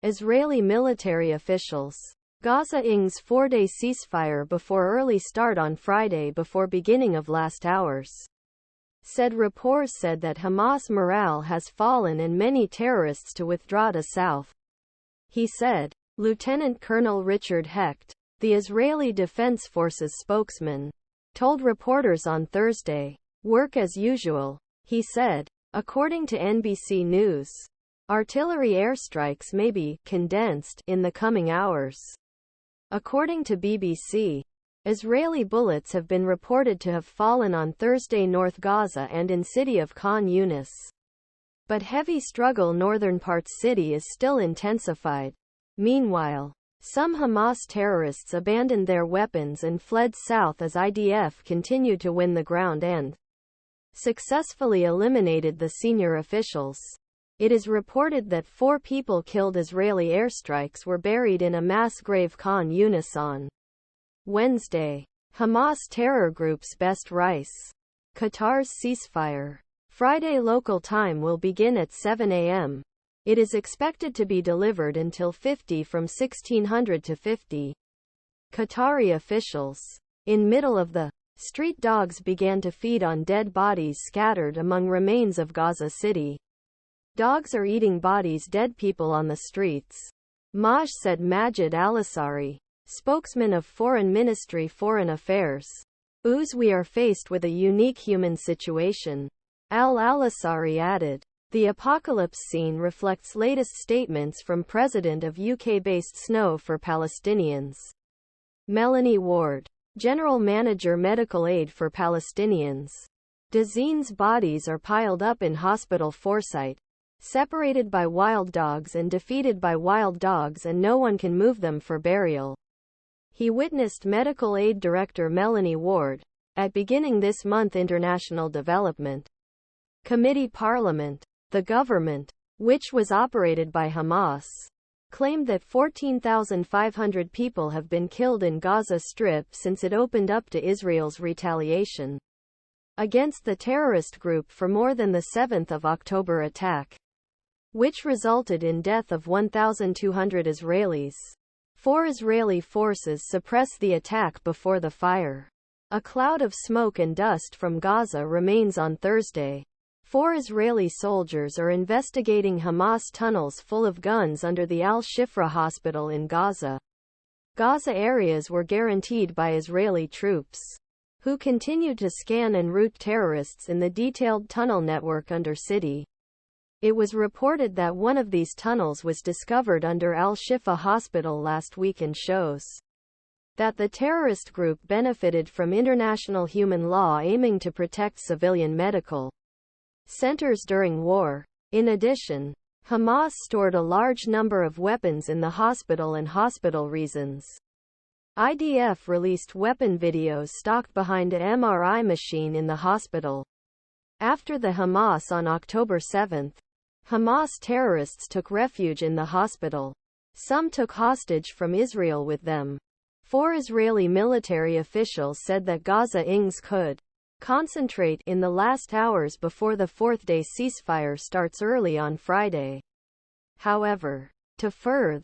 Israeli military officials. Gaza-Ing's four-day ceasefire before early start on Friday before beginning of last hours. Said Rapors said that Hamas morale has fallen and many terrorists to withdraw to south. He said. Lieutenant Colonel Richard Hecht, the Israeli Defense Forces spokesman, told reporters on Thursday, "Work as usual," he said. According to NBC News, artillery airstrikes may be condensed in the coming hours. According to BBC, Israeli bullets have been reported to have fallen on Thursday North Gaza and in city of Khan Younis. But heavy struggle northern parts city is still intensified. Meanwhile, some Hamas terrorists abandoned their weapons and fled south as IDF continued to win the ground and successfully eliminated the senior officials. It is reported that 4 people killed Israeli airstrikes were buried in a mass grave Khan Younis on Wednesday. Hamas Terror Group's best rice. Qatar's ceasefire. Friday local time will begin at 7 a.m. It is expected to be delivered until 50 from 1600 to 50. Qatari officials. In middle of the street, dogs began to feed on dead bodies scattered among remains of Gaza City. Dogs are eating bodies, dead people on the streets. Said Majed Al-Asari, spokesman of Foreign Ministry Foreign Affairs. We are faced with a unique human situation. Al-Asari added. The apocalypse scene reflects latest statements from President of UK-based Snow for Palestinians. Melanie Ward, General Manager Medical Aid for Palestinians. Duzines bodies are piled up in hospital foresight, separated by wild dogs and defeated by wild dogs, and no one can move them for burial. He witnessed Medical Aid Director Melanie Ward at beginning this month International Development Committee Parliament. The government, which was operated by Hamas, claimed that 14,500 people have been killed in Gaza Strip since it opened up to Israel's retaliation against the terrorist group for more than the 7th of October attack, which resulted in death of 1,200 Israelis. 4 Israeli forces suppressed the attack before the fire. A cloud of smoke and dust from Gaza remains on Thursday. 4 Israeli soldiers are investigating Hamas tunnels full of guns under the Al-Shifra Hospital in Gaza. Gaza areas were guaranteed by Israeli troops, who continued to scan and route terrorists in the detailed tunnel network under city. It was reported that one of these tunnels was discovered under Al-Shifa Hospital last week and shows that the terrorist group benefited from international human law aiming to protect civilian medical centers during war. In addition, Hamas stored a large number of weapons in the hospital and hospital reasons. IDF released weapon videos stocked behind an MRI machine in the hospital. After the Hamas on October 7, Hamas terrorists took refuge in the hospital. Some took hostage from Israel with them. 4 Israeli military officials said that Gaza-Ings could concentrate in the last hours before the 4th-day ceasefire starts early on Friday. However, to furthe